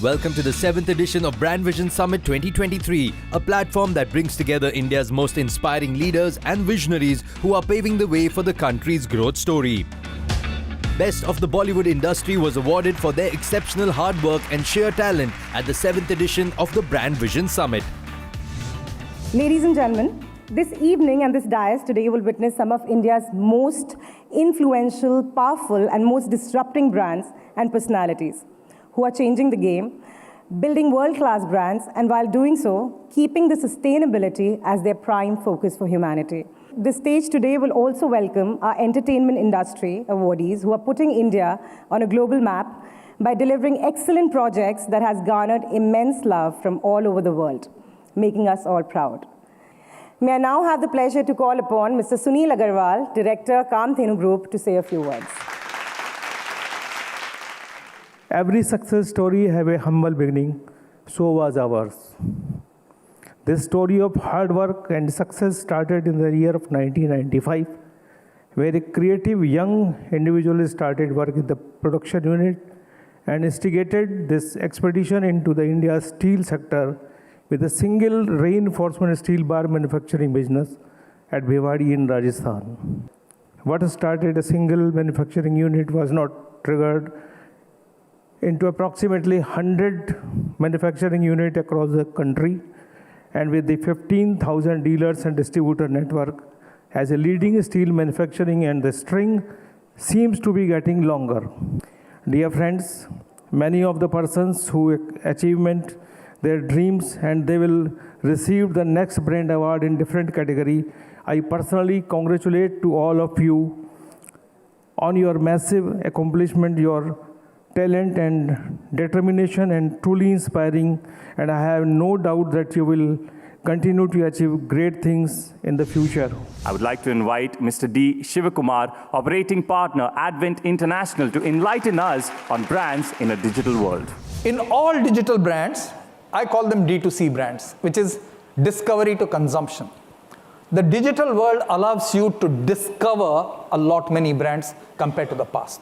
Welcome to the 7th edition of Brand Vision Summit 2023, a platform that brings together India's most inspiring leaders and visionaries who are paving the way for the country's growth story. Best of the Bollywood industry was awarded for their exceptional hard work and sheer talent at the 7th edition of the Brand Vision Summit. Ladies and gentlemen, this evening and this dais today will witness some of India's most influential, powerful and most disrupting brands and personalities who are changing the game, building world-class brands, and while doing so, keeping the sustainability as their prime focus for humanity. This stage today will also welcome our entertainment industry awardees who are putting India on a global map by delivering excellent projects that has garnered immense love from all over the world, making us all proud. May I now have the pleasure to call upon Mr. Sunil Agarwal, Director, Kamdhenu Group, to say a few words. Every success story has a humble beginning, so was ours. This story of hard work and success started in the year of 1995, where a creative young individual started work in the production unit and instigated this expedition into the India's steel sector with a single reinforcement steel bar manufacturing business at Bhiwadi in Rajasthan. What started a single manufacturing unit was not triggered into approximately 100 manufacturing units across the country, and with the 15,000 dealers and distributor network as a leading steel manufacturing, and the string seems to be getting longer. Dear friends, many of the persons who achievement their dreams and they will receive the NexBrands award in different category. I personally congratulate to all of you on your massive accomplishment, your talent and determination, and truly inspiring, and I have no doubt that you will continue to achieve great things in the future. I would like to invite Mr. D. Shivakumar, Operating Partner, Advent International, to enlighten us on brands in a digital world. In all digital brands, I call them D2C brands, which is discovery to consumption. The digital world allows you to discover a lot many brands compared to the past.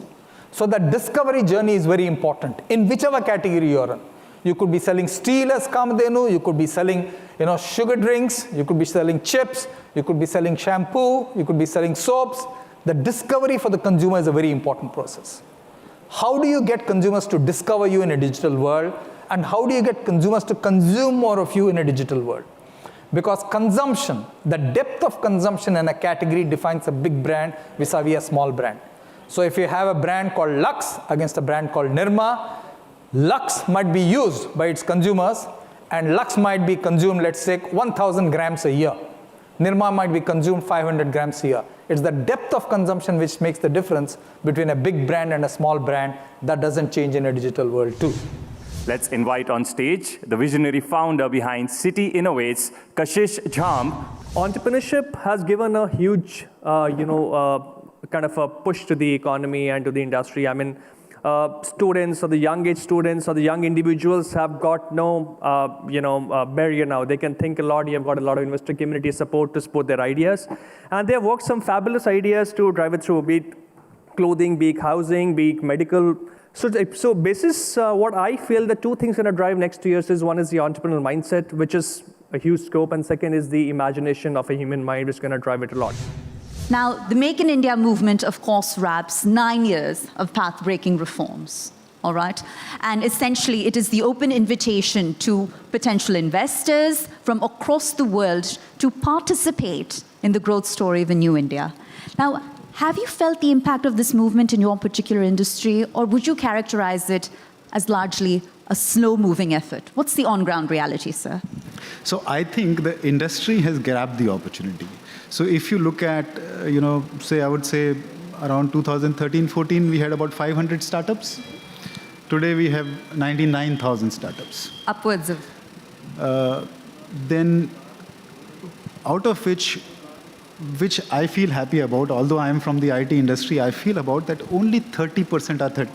So that discovery journey is very important in whichever category you're in. You could be selling steel as Kamdhenu, you could be selling sugar drinks, you could be selling chips, you could be selling shampoo, you could be selling soaps. The discovery for the consumer is a very important process. How do you get consumers to discover you in a digital world, and how do you get consumers to consume more of you in a digital world? Because consumption, the depth of consumption in a category defines a big brand vis-a-vis a small brand. So if you have a brand called Lux against a brand called Nirma, Lux might be used by its consumers, and Lux might be consumed, let's say, 1,000 grams a year. Nirma might be consumed 500 grams a year. It's the depth of consumption which makes the difference between a big brand and a small brand. That doesn't change in a digital world too. Let's invite on stage the visionary founder behind City Innovates, Kashish Jham. Entrepreneurship has given a huge, kind of a push to the economy and to the industry. I mean, students or the young age students or the young individuals have got no, barrier now. They can think a lot. You have got a lot of investor community support to support their ideas. And they have worked some fabulous ideas to drive it through, be it clothing, be it housing, be it medical. So basis what I feel the two things going to drive next 2 years is, one is the entrepreneurial mindset, which is a huge scope, and second is the imagination of a human mind, which is going to drive it a lot. Now, the Make in India movement, of course, wraps 9 years of path-breaking reforms, all right? And essentially, it is the open invitation to potential investors from across the world to participate in the growth story of a new India. Now, have you felt the impact of this movement in your particular industry, or would you characterize it as largely a slow-moving effort? What's the on-ground reality, sir? So I think the industry has grabbed the opportunity. So if you look at, I would say around 2013-14, we had about 500 startups. Today we have 99,000 startups. Upwards of. Then out of which I feel happy about, although I am from the IT industry, I feel about that only 30% are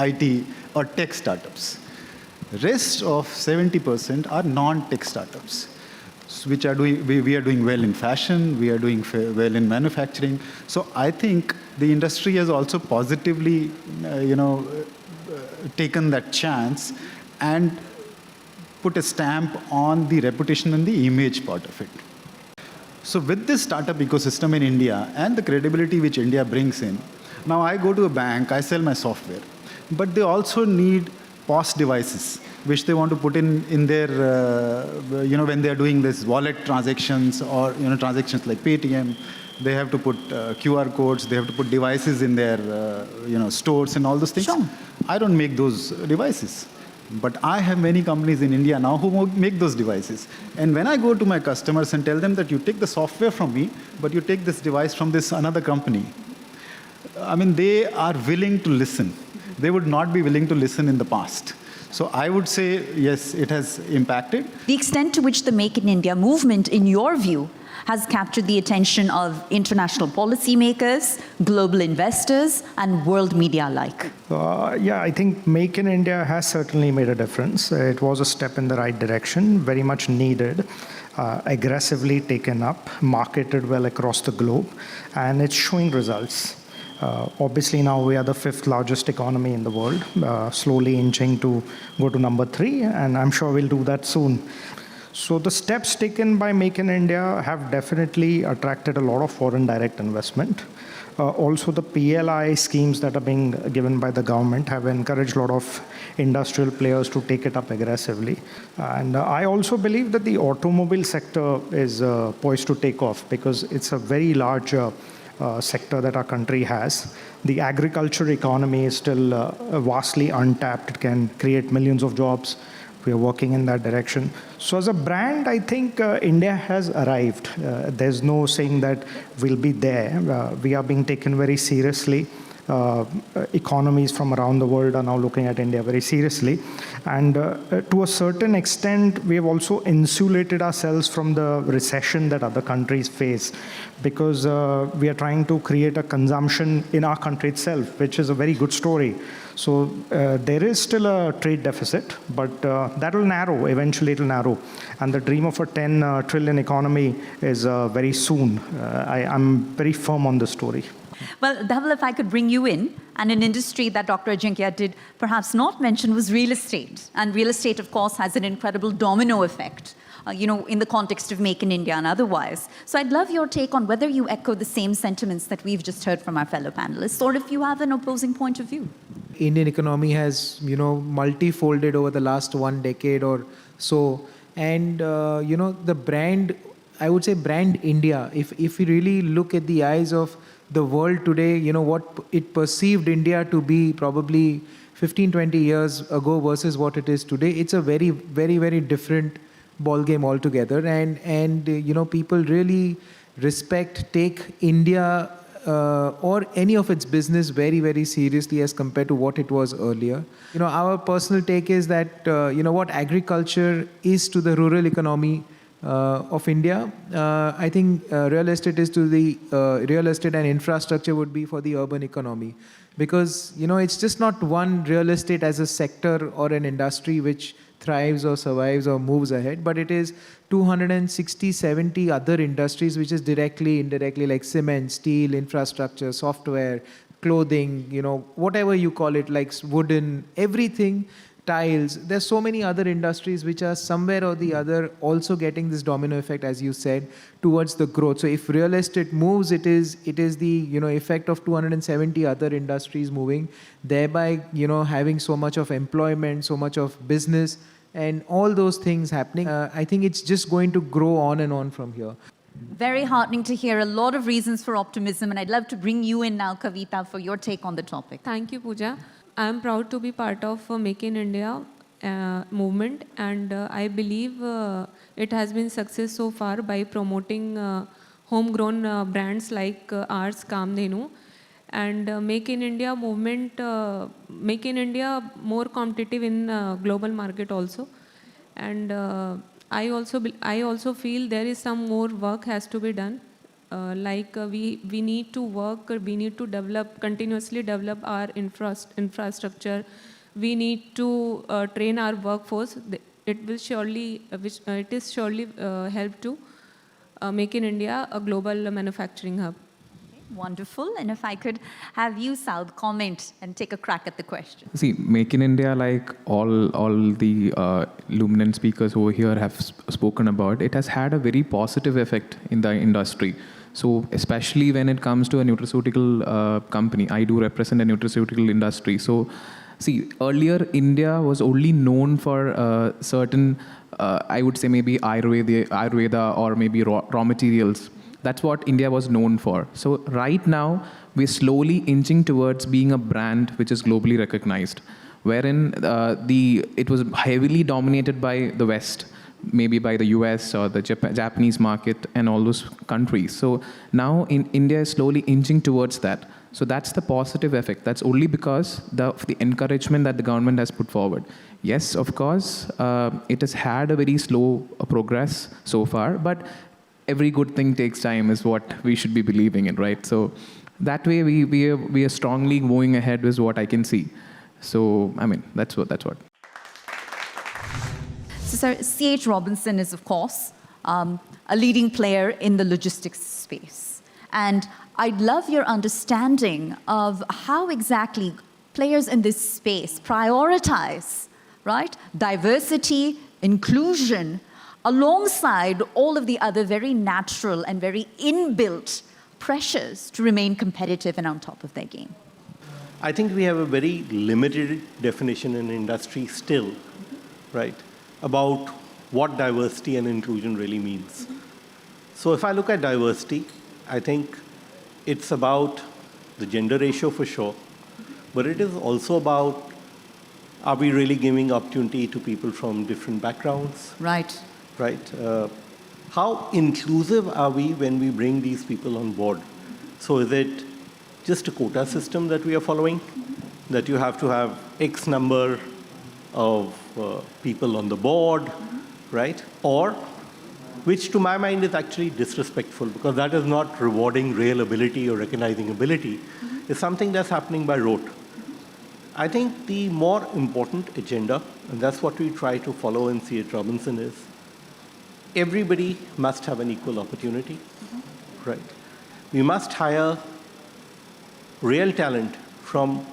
IT or tech startups. Rest of 70% are non-tech startups, which are doing, we are doing well in fashion, we are doing well in manufacturing. So I think the industry has also positively, taken that chance and put a stamp on the reputation and the image part of it. So with this startup ecosystem in India and the credibility which India brings in, now I go to a bank, I sell my software, but they also need POS devices, which they want to put in their, when they are doing this wallet transactions or, transactions like Paytm, they have to put QR codes, they have to put devices in their, stores and all those things. Sure. I don't make those devices. But I have many companies in India now who make those devices. And when I go to my customers and tell them that you take the software from me, but you take this device from this another company, I mean, they are willing to listen. They would not be willing to listen in the past. So I would say, yes, it has impacted. The extent to which the Make in India movement, in your view, has captured the attention of international policymakers, global investors, and world media alike? Yeah, I think Make in India has certainly made a difference. It was a step in the right direction, very much needed, aggressively taken up, marketed well across the globe, and it's showing results. Obviously, now we are the 5th largest economy in the world, slowly inching to go to number 3, and I'm sure we'll do that soon. So the steps taken by Make in India have definitely attracted a lot of foreign direct investment. Also, the PLI schemes that are being given by the government have encouraged a lot of industrial players to take it up aggressively. And I also believe that the automobile sector is poised to take off because it's a very large sector that our country has. The agriculture economy is still vastly untapped. It can create millions of jobs. We are working in that direction. So as a brand, I think India has arrived. There's no saying that we'll be there. We are being taken very seriously. Economies from around the world are now looking at India very seriously. And to a certain extent, we have also insulated ourselves from the recession that other countries face because we are trying to create a consumption in our country itself, which is a very good story. So there is still a trade deficit, but that will narrow. Eventually, it will narrow. And the dream of a 10 trillion economy is very soon. I'm very firm on this story. Well, Dhaval, if I could bring you in, and an industry that Dr. Ajinkya did perhaps not mention was real estate. And real estate, of course, has an incredible domino effect, in the context of Make in India and otherwise. So I'd love your take on whether you echo the same sentiments that we've just heard from our fellow panelists, or if you have an opposing point of view. Indian economy has, multi-folded over the last 1 decade or so. And, the brand, I would say brand India, if we really look at the eyes of the world today, what it perceived India to be probably 15, 20 years ago versus what it is today, it's a very, very, very different ballgame altogether. And people really take India or any of its business very, very seriously as compared to what it was earlier. Our personal take is that, what agriculture is to the rural economy of India, I think real estate is to the real estate, and infrastructure would be for the urban economy. Because, it's just not one real estate as a sector or an industry which thrives or survives or moves ahead, but it is 260, 70 other industries which is directly, indirectly, like cement, steel, infrastructure, software, clothing, whatever you call it, like wooden, everything, tiles. There's so many other industries which are somewhere or the other also getting this domino effect, as you said, towards the growth. So if real estate moves, it is the effect of 270 other industries moving, thereby having so much of employment, so much of business, and all those things happening. I think it's just going to grow on and on from here. Very heartening to hear. A lot of reasons for optimism, and I'd love to bring you in now, Kavita, for your take on the topic. Thank you, Pooja. I am proud to be part of Make in India movement, and I believe it has been success so far by promoting homegrown brands like ours, Kamdhenu. and make in India movement, make in India more competitive in global market also. And I also feel there is some more work has to be done. We need to work, we need to continuously develop our infrastructure. We need to train our workforce. It will surely, it is surely help to make in India a global manufacturing hub. Wonderful. And if I could have you, Saud, comment and take a crack at the question. See, Make in India, like all the luminant speakers over here have spoken about, it has had a very positive effect in the industry. So especially when it comes to a nutraceutical company, I do represent a nutraceutical industry. So see, earlier India was only known for certain, I would say maybe Ayurveda or maybe raw materials. That's what India was known for. So right now, we're slowly inching towards being a brand which is globally recognized, wherein it was heavily dominated by the West, maybe by the US or the Japanese market and all those countries. So now India is slowly inching towards that. So that's the positive effect. That's only because of the encouragement that the government has put forward. Yes, of course, it has had a very slow progress so far, but every good thing takes time is what we should be believing in, right? So that way we are strongly moving ahead is what I can see. So, I mean, that's what. So, sir, C.H. Robinson is, of course, a leading player in the logistics space. And I'd love your understanding of how exactly players in this space prioritize, right, diversity, inclusion, alongside all of the other very natural and very inbuilt pressures to remain competitive and on top of their game. I think we have a very limited definition in industry still, right, about what diversity and inclusion really means. So if I look at diversity, I think it's about the gender ratio for sure, but it is also about, are we really giving opportunity to people from different backgrounds? Right. Right? How inclusive are we when we bring these people on board? So is it just a quota system that we are following? That you have to have X number of people on the board, right? Or, which to my mind is actually disrespectful, because that is not rewarding real ability or recognizing ability. It's something that's happening by rote. I think the more important agenda, and that's what we try to follow in C.H. Robinson, is everybody must have an equal opportunity, right? We must hire real talent from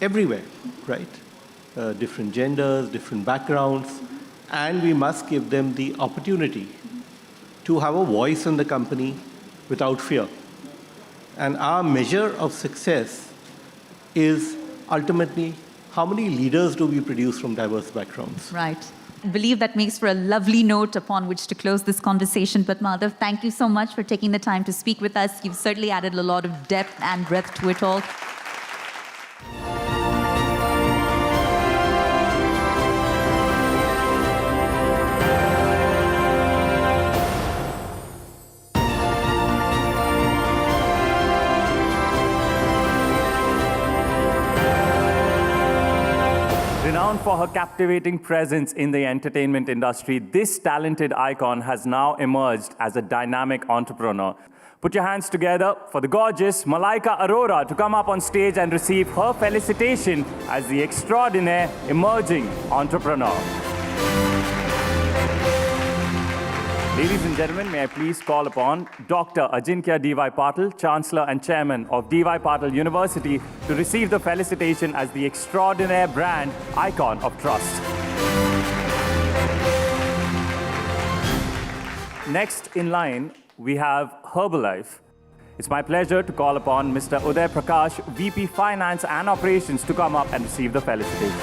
everywhere, right? Different genders, different backgrounds, and we must give them the opportunity to have a voice in the company without fear. And our measure of success is ultimately how many leaders do we produce from diverse backgrounds. Right. I believe that makes for a lovely note upon which to close this conversation. But Madhav, thank you so much for taking the time to speak with us. You've certainly added a lot of depth and breadth to it all. Renowned for her captivating presence in the entertainment industry, this talented icon has now emerged as a dynamic entrepreneur. Put your hands together for the gorgeous Malaika Arora to come up on stage and receive her felicitation as the extraordinaire emerging entrepreneur. Ladies and gentlemen, may I please call upon Dr. Ajinkya D.Y. Patil, Chancellor and Chairman of D.Y. Patil University, to receive the felicitation as the extraordinaire brand icon of trust. Next in line, we have Herbalife. It's my pleasure to call upon Mr. Uday Prakash, VP Finance and Operations, to come up and receive the felicitation.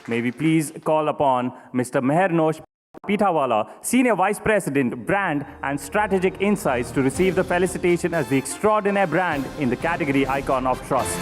May we please call upon Mr. Mehernosh Pitawala, Senior Vice President, Brand and Strategic Insights, to receive the felicitation as the extraordinaire brand in the category Icon of Trust.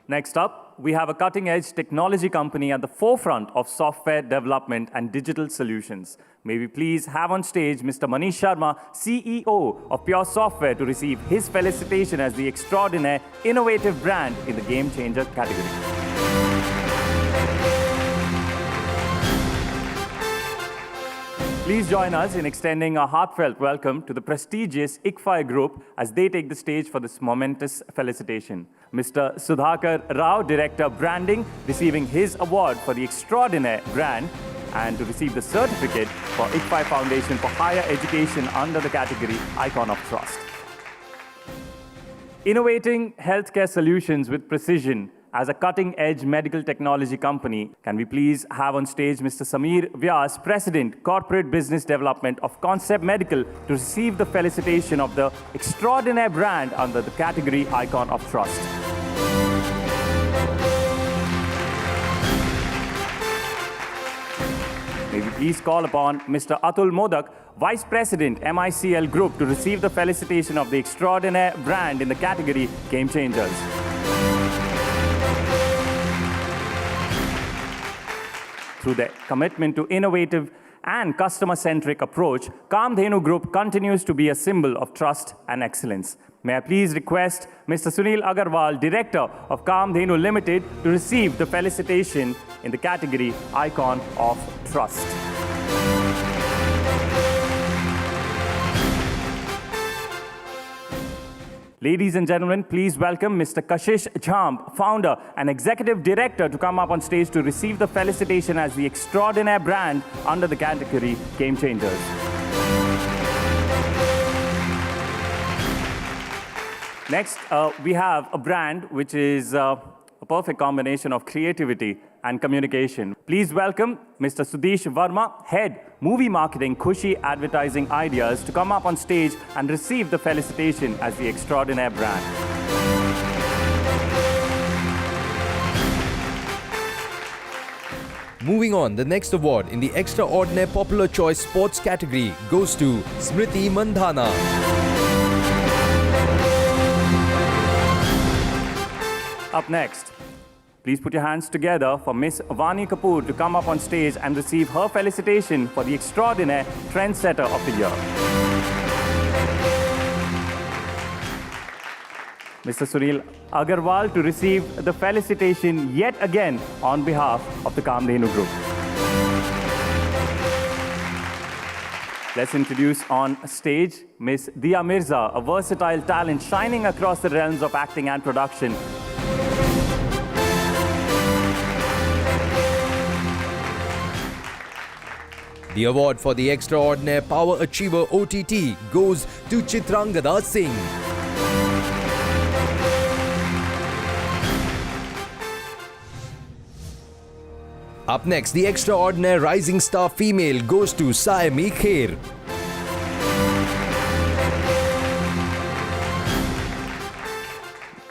Next up, we have a cutting-edge technology company at the forefront of software development and digital solutions. May we please have on stage Mr. Manish Sharma, CEO of Pure Software, to receive his felicitation as the Extraordinaire Innovative Brand in the Game Changer category. Please join us in extending a heartfelt welcome to the prestigious ICFI Group as they take the stage for this momentous felicitation. Mr. Sudhakar Rao, Director Branding, receiving his award for the Extraordinaire Brand, and to receive the certificate for ICFI Foundation for Higher Education under the category Icon of Trust. Innovating healthcare solutions with precision as a cutting-edge medical technology company, can we please have on stage Mr. Sameer Vyas, President, Corporate Business Development of Concept Medical, to receive the felicitation of the Extraordinaire Brand under the category Icon of Trust. May we please call upon Mr. Atul Modak, Vice President, MICL Group, to receive the felicitation of the Extraordinaire Brand in the category Game Changers. Through their commitment to innovative and customer-centric approach, Kamdhenu Group continues to be a symbol of trust and excellence. May I please request Mr. Sunil Agarwal, Director of Kamdhenu Limited, to receive the felicitation in the category Icon of Trust. Ladies and gentlemen, please welcome Mr. Kashish Jhamb, Founder and Executive Director, to come up on stage to receive the felicitation as the Extraordinaire Brand under the category Game Changers. Next, we have a brand which is a perfect combination of creativity and communication. Please welcome Mr. Sudesh Verma, Head, Movie Marketing, Khushi Advertising Ideas, to come up on stage and receive the felicitation as the Extraordinaire Brand. Moving on, the next award in the Extraordinaire Popular Choice Sports category goes to Smriti Mandhana. Up next, please put your hands together for Miss Vani Kapoor to come up on stage and receive her felicitation for the Extraordinaire Trendsetter of the Year. Mr. Sunil Agarwal to receive the felicitation yet again on behalf of the Kamdhenu Group. Let's introduce on stage Miss Dia Mirza, a versatile talent shining across the realms of acting and production. The award for the Extraordinaire Power Achiever OTT goes to Chitrangada Singh. Up next, the Extraordinaire Rising Star Female goes to Saimi Kher.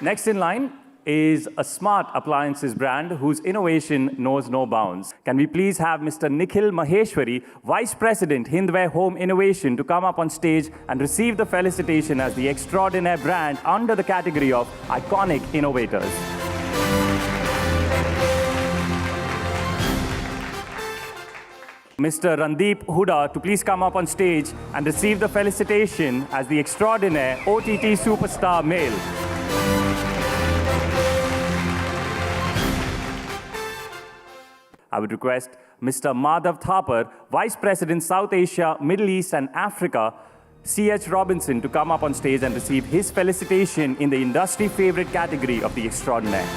Next in line is a smart appliances brand whose innovation knows no bounds. Can we please have Mr. Nikhil Maheshwari, Vice President, Hindware Home Innovation, to come up on stage and receive the felicitation as the Extraordinaire Brand under the category of Iconic Innovators. Mr. Randeep Huda to please come up on stage and receive the felicitation as the Extraordinaire OTT Superstar Male. I would request Mr. Madhav Thapar, Vice President, South Asia, Middle East and Africa, C.H. Robinson, to come up on stage and receive his felicitation in the industry favorite category of the Extraordinaire.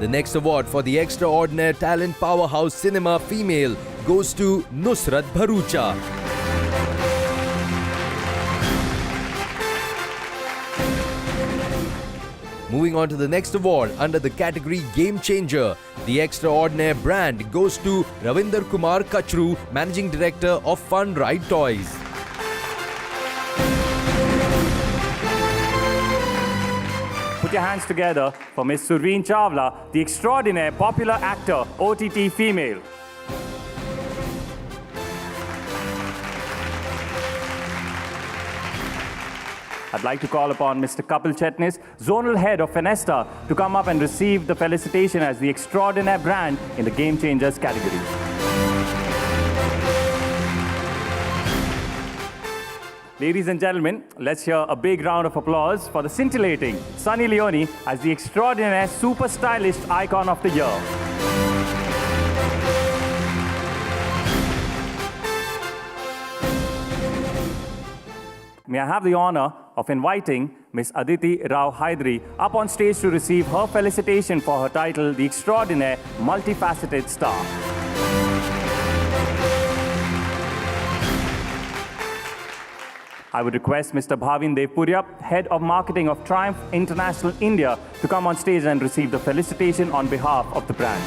The next award for the Extraordinaire Talent Powerhouse Cinema Female goes to Nusrat Bharucha. Moving on to the next award under the category Game Changer, the Extraordinaire Brand goes to Ravinder Kumar Kachru, Managing Director of Funride Toys. Put your hands together for Ms. Surveen Chawla, the Extraordinaire Popular Actor, OTT Female. I'd like to call upon Mr. Kapil Chetnis, Zonal Head of Fenesta, to come up and receive the felicitation as the Extraordinaire brand in the Game Changers category. Ladies and gentlemen, let's hear a big round of applause for the scintillating Sunny Leone as the Extraordinaire Super Stylist Icon of the Year. May I have the honor of inviting Ms. Aditi Rao Hydari up on stage to receive her felicitation for her title, The Extraordinaire Multifaceted Star. I would request Mr. Bhavin Devpuria, Head of Marketing of Triumph International India, to come on stage and receive the felicitation on behalf of the brand.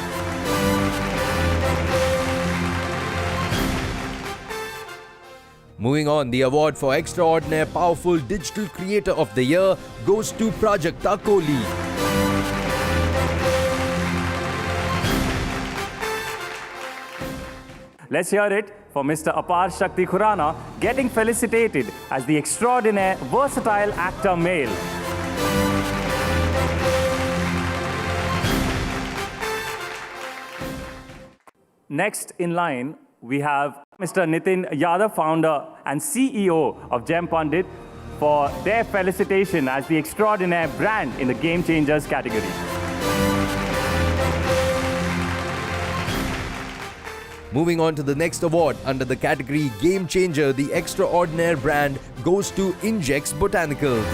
Moving on, the award for Extraordinaire Powerful Digital Creator of the Year goes to Prajakta Kohli. Let's hear it for Mr. Apar Shakti Khurana, getting felicitated as the Extraordinaire Versatile Actor Male. Next in line, we have Mr. Nitin Yadav, founder and CEO of Gem Pundit, for their felicitation as the Extraordinaire brand in the Game Changers category. Moving on to the next award under the category Game Changer, the Extraordinaire brand goes to Injex Botanicals.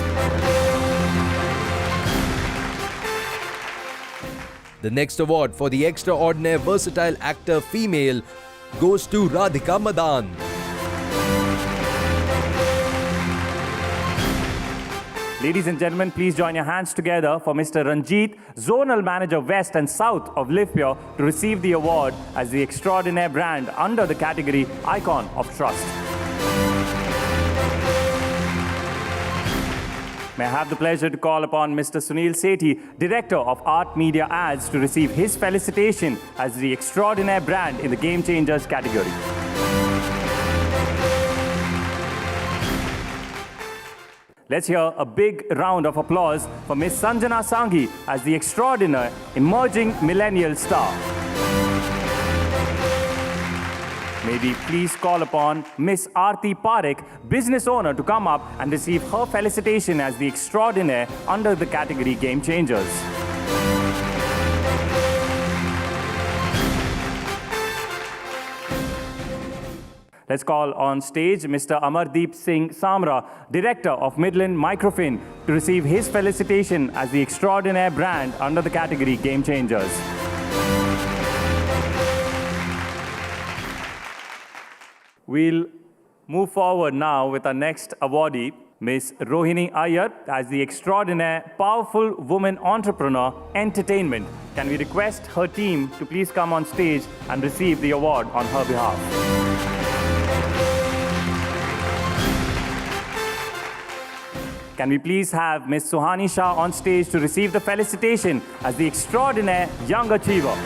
The next award for the Extraordinaire Versatile Actor Female goes to Radhika Madan. Ladies and gentlemen, please join your hands together for Mr. Ranjit, Zonal Manager West and South of Livepure, to receive the award as the Extraordinaire brand under the category Icon of Trust. May I have the pleasure to call upon Mr. Sunil Sethi, Director of Art Media Ads, to receive his felicitation as the Extraordinaire brand in the Game Changers category. Let's hear a big round of applause for Ms. Sanjana Sanghi as the Extraordinaire Emerging Millennial Star. May we please call upon Ms. Aarti Parekh, business owner, to come up and receive her felicitation as the Extraordinaire under the category Game Changers. Let's call on stage Mr. Amardeep Singh Samra, Director of Midland Microfin, to receive his felicitation as the Extraordinaire brand under the category Game Changers. We'll move forward now with our next awardee, Ms. Rohini Iyer, as the Extraordinaire Powerful Woman Entrepreneur Entertainment. Can we request her team to please come on stage and receive the award on her behalf? Can we please have Ms. Suhani Shah on stage to receive the felicitation as the Extraordinaire Young Achiever?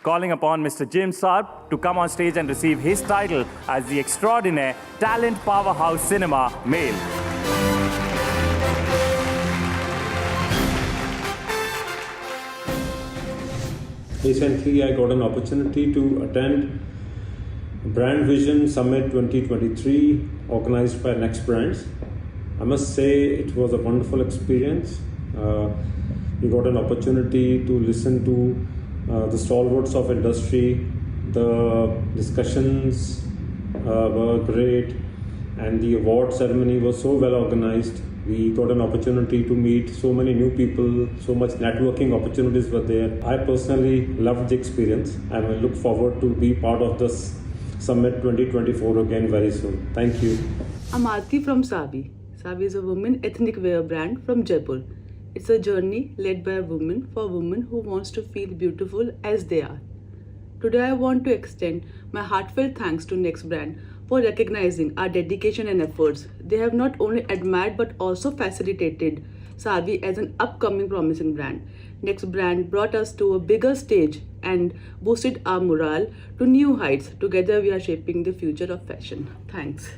Calling upon Mr. Jim Sarp to come on stage and receive his title as the Extraordinaire Talent Powerhouse Cinema Male. Recently, I got an opportunity to attend Brand Vision Summit 2023 organized by NexBrands. I must say it was a wonderful experience. We got an opportunity to listen to the stalwarts of industry. The discussions were great, and the award ceremony was so well organized. We got an opportunity to meet so many new people, so much networking opportunities were there. I personally loved the experience, and I look forward to be part of this Summit 2024 again very soon. Thank you. I'm Aarti from Sabi. Sabi is a women ethnic wear brand from Jaipur. It's a journey led by a woman for women who wants to feel beautiful as they are. Today I want to extend my heartfelt thanks to NexBrand for recognizing our dedication and efforts. They have not only admired but also facilitated Savi as an upcoming promising brand. NexBrand brought us to a bigger stage and boosted our morale to new heights. Together we are shaping the future of fashion. Thanks.